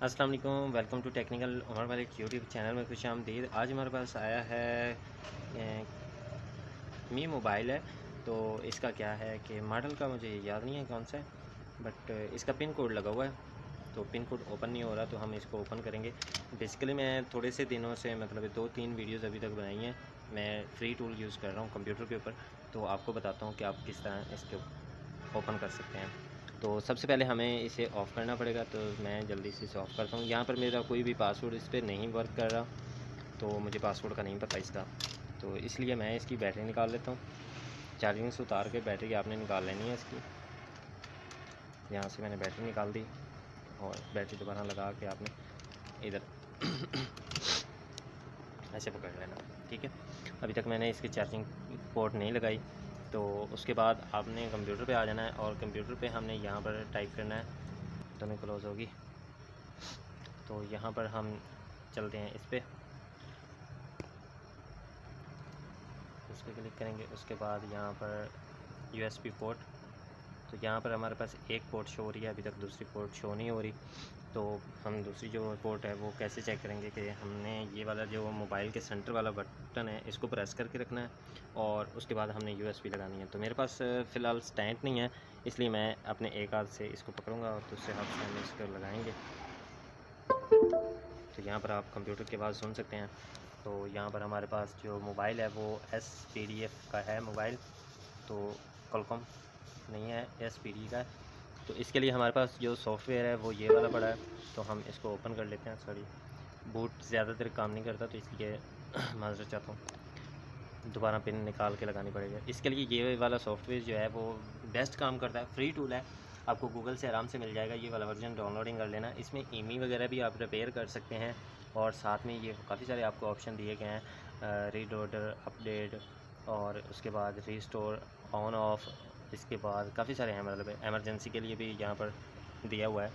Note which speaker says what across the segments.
Speaker 1: अस्सलाम वालेकुम, welcome to technical Umar Malik YouTube channel में खुश आमदीद। आज हमारे पास आया है मी मोबाइल है। तो इसका क्या है कि मॉडल का मुझे याद नहीं है कौन सा है, बट इसका पिन कोड लगा हुआ है। तो पिन कोड ओपन नहीं हो रहा, तो हम इसको ओपन करेंगे। बेसिकली मैं थोड़े से दिनों से मतलब 2-3 वीडियोज़ अभी तक बनाई हैं। मैं फ्री टूल यूज़ कर रहा हूँ कंप्यूटर के ऊपर, तो आपको बताता हूँ कि आप किस तरह इसके ओपन कर सकते हैं। तो सबसे पहले हमें इसे ऑफ़ करना पड़ेगा, तो मैं जल्दी से इसे ऑफ़ करता हूँ। यहाँ पर मेरा कोई भी पासवर्ड इस पर नहीं वर्क कर रहा, तो मुझे पासवर्ड का नहीं पता इसका, तो इसलिए मैं इसकी बैटरी निकाल लेता हूँ। चार्जिंग से उतार के बैटरी आपने निकाल लेनी है इसकी। यहाँ से मैंने बैटरी निकाल दी और बैटरी दोबारा लगा के आपने इधर ऐसे पकड़ लेना, ठीक है। अभी तक मैंने इसकी चार्जिंग पोर्ट नहीं लगाई। तो उसके बाद आपने कंप्यूटर पे आ जाना है और कंप्यूटर पे हमने यहाँ पर टाइप करना है। दोनों क्लोज़ होगी, तो यहाँ पर हम चलते हैं इस पर क्लिक करेंगे। उसके बाद यहाँ पर USB पोर्ट, तो यहाँ पर हमारे पास एक पोर्ट शो हो रही है, अभी तक दूसरी पोर्ट शो नहीं हो रही। तो हम दूसरी जो पोर्ट है वो कैसे चेक करेंगे कि हमने ये वाला जो मोबाइल के सेंटर वाला बटन है इसको प्रेस करके रखना है और उसके बाद हमने USB लगानी है। तो मेरे पास फ़िलहाल स्टैंड नहीं है, इसलिए मैं अपने एक हाथ से इसको पकड़ूंगा और दूसरे हाथ से हम इसको लगाएंगे। तो यहाँ पर आप कंप्यूटर की आवाज़ सुन सकते हैं। तो यहाँ पर हमारे पास जो मोबाइल है वो SPDF का है मोबाइल, तो कॉलकॉम नहीं है, SPD का है। तो इसके लिए हमारे पास जो सॉफ्टवेयर है वो ये वाला पड़ा है, तो हम इसको ओपन कर लेते हैं। सॉरी, बूट ज़्यादातर काम नहीं करता, तो इसलिए माज़रत चाहता हूँ, दोबारा पिन निकाल के लगानी पड़ेगी। इसके लिए ये वाला सॉफ्टवेयर जो है वो बेस्ट काम करता है, फ्री टूल है, आपको गूगल से आराम से मिल जाएगा। ये वाला वर्जन डाउनलोडिंग कर लेना। इसमें ईमी वगैरह भी आप रिपेयर कर सकते हैं और साथ में ये काफ़ी सारे आपको ऑप्शन दिए गए हैं, रीड ऑर्डर, अपडेट और उसके बाद रीस्टोर, ऑन ऑफ। इसके बाद काफ़ी सारे हैं, मतलब एमरजेंसी के लिए भी यहाँ पर दिया हुआ है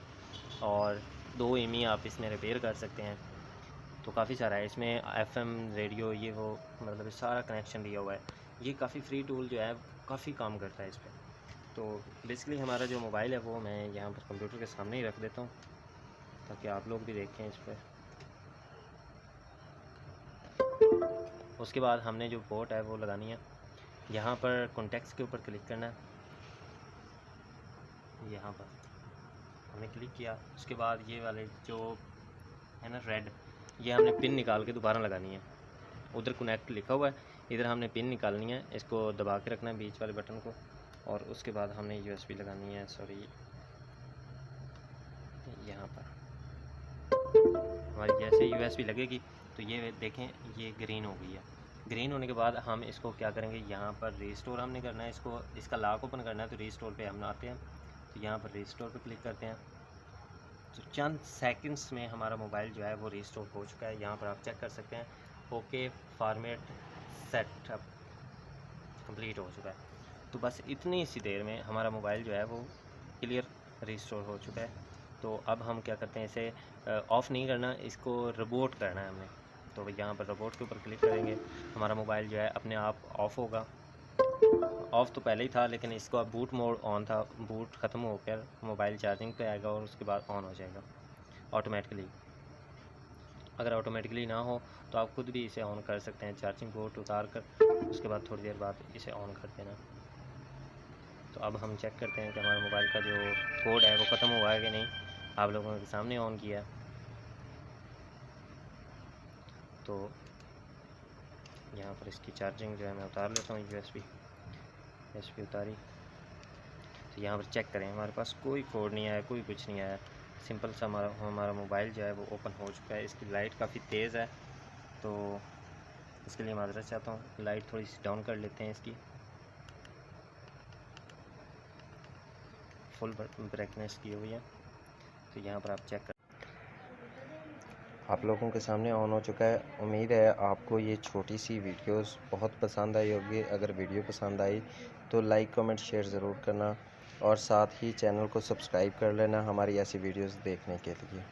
Speaker 1: और 2 ईमी आप इसमें रिपेयर कर सकते हैं। तो काफ़ी सारा है इसमें, FM रेडियो ये वो, मतलब सारा कनेक्शन दिया हुआ है। ये काफ़ी फ्री टूल जो है काफ़ी काम करता है इस पर। तो बेसिकली हमारा जो मोबाइल है वो मैं यहाँ पर कंप्यूटर के सामने ही रख देता हूँ ताकि आप लोग भी देखें इस पर। उसके बाद हमने जो पोर्ट है वो लगानी है। यहाँ पर कॉन्टेक्ट्स के ऊपर क्लिक करना है। यहाँ पर हमने क्लिक किया, उसके बाद ये वाले जो है ना रेड, ये हमने पिन निकाल के दोबारा लगानी है। उधर कनेक्ट लिखा हुआ है, इधर हमने पिन निकालनी है, इसको दबा के रखना है बीच वाले बटन को और उसके बाद हमने USB लगानी है। सॉरी, यहाँ पर हमारी जैसे USB लगेगी तो ये देखें ये ग्रीन हो गई है। ग्रीन होने के बाद हम इसको क्या करेंगे, यहाँ पर रीस्टोर हमने करना है, इसको इसका लॉक ओपन करना है। तो रीस्टोर पे हम आते हैं, तो यहाँ पर रीस्टोर पे क्लिक करते हैं। तो चंद सेकंड्स में हमारा मोबाइल जो है वो रीस्टोर हो चुका है। यहाँ पर आप चेक कर सकते हैं, ओके फॉर्मेट सेटअप कंप्लीट हो चुका है। तो बस इतनी सी देर में हमारा मोबाइल जो है वो क्लियर रीस्टोर हो चुका है। तो अब हम क्या करते हैं, इसे ऑफ़ नहीं करना, इसको रिबूट करना है हमने। तो यहाँ पर रिबूट के ऊपर क्लिक करेंगे, हमारा मोबाइल जो है अपने आप ऑफ़ होगा। ऑफ़ तो पहले ही था, लेकिन इसको अब बूट मोड ऑन था, बूट ख़त्म होकर मोबाइल चार्जिंग पे आएगा और उसके बाद ऑन हो जाएगा ऑटोमेटिकली। अगर ऑटोमेटिकली ना हो तो आप खुद भी इसे ऑन कर सकते हैं, चार्जिंग पोर्ट उतार कर उसके बाद थोड़ी देर बाद इसे ऑन कर देना। तो अब हम चेक करते हैं कि हमारे मोबाइल का जो कोड है वो ख़त्म हुआ है कि नहीं। आप लोगों के सामने ऑन किया, तो यहाँ पर इसकी चार्जिंग जो है मैं उतार लेता हूँ। USB उतारी, तो यहाँ पर चेक करें, हमारे पास कोई कोड नहीं आया, कोई कुछ नहीं आया। सिंपल सा हमारा मोबाइल जो है वो ओपन हो चुका है। इसकी लाइट काफ़ी तेज़ है, तो इसके लिए माज़रत चाहता हूँ। लाइट थोड़ी सी डाउन कर लेते हैं इसकी, फुल ब्राइटनेस की हुई है। तो यहाँ पर आप चेक कर, आप लोगों के सामने ऑन हो चुका है। उम्मीद है आपको ये छोटी सी वीडियोस बहुत पसंद आई होगी। अगर वीडियो पसंद आई तो लाइक कमेंट शेयर ज़रूर करना और साथ ही चैनल को सब्सक्राइब कर लेना हमारी ऐसी वीडियोस देखने के लिए।